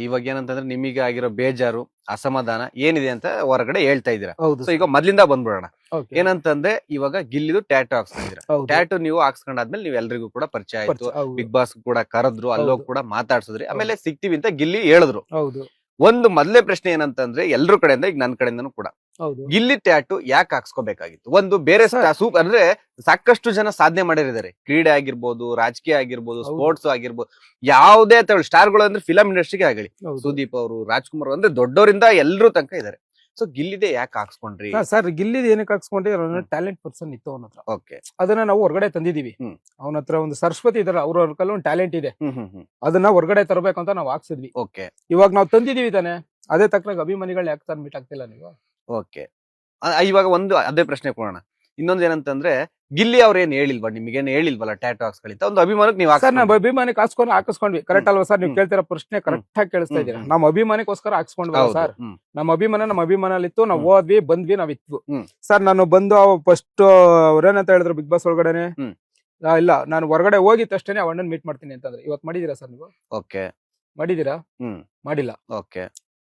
ಇವಾಗ ಏನಂತಂದ್ರೆ ನಿಮಗೆ ಆಗಿರೋ ಬೇಜಾರು ಅಸಮಾಧಾನ ಏನಿದೆ ಅಂತ ಹೊರಗಡೆ ಹೇಳ್ತಾ ಇದೀರಾ. ಹೌದು ಸೊ ಈಗ ಮೊದ್ಲಿಂದ ಬಂದ್ಬಿಡೋಣ. ಓಕೆ ಏನಂತಂದ್ರೆ ಇವಾಗ ಗಿಲ್ಲಿದು ಟ್ಯಾಟೂ ಹಾಕ್ಸ್ಕೊಂಡಿರ. ಹೌದು ಟ್ಯಾಟೂ ನೀವು ಹಾಕ್ಸ್ಕೊಂಡಾದ್ಮೇಲೆ ನೀವು ಎಲ್ರಿಗೂ ಕೂಡ ಪರಿಚಯ ಆಯ್ತು. ಪರಿಚಯ, ಹೌದು ಬಿಗ್ ಬಾಸ್ ಕೂಡ ಕರೆದ್ರು, ಅಲ್ಲೋಗ್ ಹೌದು ಕೂಡ ಮಾತಾಡ್ಸಿದ್ರಿ, ಆಮೇಲೆ ಸಿಗ್ತೀವಿ ಅಂತ ಗಿಲ್ಲಿ ಹೇಳಿದ್ರು. ಹೌದು ಒಂದು ಮೊದ್ಲೇ ಪ್ರಶ್ನೆ ಏನಂತಂದ್ರೆ ಎಲ್ರ ಕಡೆಯಿಂದ, ಈಗ ನನ್ ಕಡೆಯಿಂದನೂ ಕೂಡ, ಹೌದು ಗಿಲ್ಲಿ ಟ್ಯಾಟೂ ಯಾಕೆ ಹಾಕ್ಸ್ಕೋಬೇಕಾಗಿತ್ತು? ಒಂದು ಬೇರೆ ಸರ್. ಅಂದ್ರೆ ಸಾಕಷ್ಟು ಜನ ಸಾಧನೆ ಮಾಡಿರಿದ್ದಾರೆ. ಕ್ರೀಡೆ ಆಗಿರ್ಬೋದು, ರಾಜಕೀಯ ಆಗಿರ್ಬೋದು, ಹೌದು. ಸ್ಪೋರ್ಟ್ಸ್ ಆಗಿರ್ಬೋದು, ಯಾವುದೇ ತರ ಸ್ಟಾರ್ಗಳು ಅಂದ್ರೆ ಫಿಲಂ ಇಂಡಸ್ಟ್ರಿಗೆ ಆಗಲಿ, ಹೌದು ಸುದೀಪ್ ಅವರು, ರಾಜ್ಕುಮಾರ್ ಅಂದ್ರೆ ದೊಡ್ಡವರಿಂದ ಎಲ್ಲರೂ ತನಕ ಇದಾರೆ. ಸೊ ಗಿಲ್ಲಿದೆ ಯಾಕೆ ಹಾಕ್ಸ್ಕೊಂಡ್ರಿ? ಸರ್ ಗಿಲ್ಲಿದ್ ಏನಕ್ಕೆ ಹಾಕ್ಸ್ಕೊಂಡ್ರಿ, ಟ್ಯಾಲೆಂಟ್ ಪರ್ಸನ್ ಇತ್ತು ಅವನ ಹತ್ರ. ಓಕೆ. ಅದನ್ನ ನಾವು ಹೊರಗಡೆ ತಂದಿದೀವಿ. ಹ್ಮ್. ಅವನ ಹತ್ರ ಒಂದು ಸರಸ್ವತಿ ಇದಾರೆ, ಅವ್ರ ಕಲ್ಲ ಒಂದು ಟ್ಯಾಲೆಂಟ್ ಇದೆ, ಹ್ಮ್. ಅದನ್ನ ಹೊರಗಡೆ ತರಬೇಕು ಅಂತ ನಾವು ಹಾಕ್ಸಿದ್ವಿ. ಓಕೆ. ಇವಾಗ ನಾವು ತಂದಿದೀವಿ ತಾನೆ, ಅದೇ ತಕ್ಕನಾಗ ಅಭಿಮಾನಿಗಳು ಯಾಕೆ ತಂದ್ ಮೀಟ್ ಆಗ್ತಿಲ್ಲ ನೀವು? ಓಕೆ. ಇವಾಗ ಒಂದು ಅದೇ ಪ್ರಶ್ನೆ ಕೊಡೋಣ. ಇನ್ನೊಂದ್ ಏನಂತಂದ್ರೆ ಗಿಲ್ಲಿ ಅವ್ರ ಏನ್ ಹೇಳಿಲ್ವಾ, ನಿಮ್ಗೇನ್ ಹೇಳಿಲ್ವಲ್ಲ ಟ್ಯಾಟೂ ಹಾಕ್ಸ್ಕೊಳ್ಳಿ ಅಂತ? ಒಂದು ಅಭಿಮಾನಕ್ಕೆ ನೀವು ಸರ್ ನಾವು ಅಭಿಮಾನಕ್ಕೆ ಹಾಕಿಸ್ಕೊಂಡ್ವಿ, ಕರೆಕ್ಟ್ ಅಲ್ವಾ ಸರ್? ನೀವು ಕೇಳ್ತಿರೋ ಪ್ರಶ್ನೆ ಕರೆಕ್ಟ್ ಆಗಿ ಕೇಳಿಸ್ತಾ ಇದ್ದೀರಾ. ನಮ್ಮ ಅಭಿಮಾನಕ್ಕೋಸ್ಕರ ಹಾಕ್ಸ್ಕೊಂಡ್ವಲ್ಲ ಸರ್. ನಮ್ಮ ಅಭಿಮಾನ ಇತ್ತು, ನಾವು ಹೋದ್ವಿ ಬಂದ್ವಿ, ನಾವ್ ಇತ್ತು ಸರ್. ನಾನು ಬಂದು ಫಸ್ಟ್ ಅವ್ರೇನಂತ ಹೇಳಿದ್ರು ಬಿಗ್ ಬಾಸ್ ಒಳಗಡೆನೆ, ಇಲ್ಲ ನಾನು ಹೊರಗಡೆ ಹೋಗಿದ ತಕ್ಷಣ ಅಣ್ಣನ್ ಮೀಟ್ ಮಾಡ್ತೀನಿ ಅಂತಂದ್ರೆ. ಇವತ್ತು ಮಾಡಿದೀರಾ ಸರ್ ನೀವು? ಓಕೆ. ಮಾಡಿದೀರಾ? ಮಾಡಿಲ್ಲ. ಓಕೆ.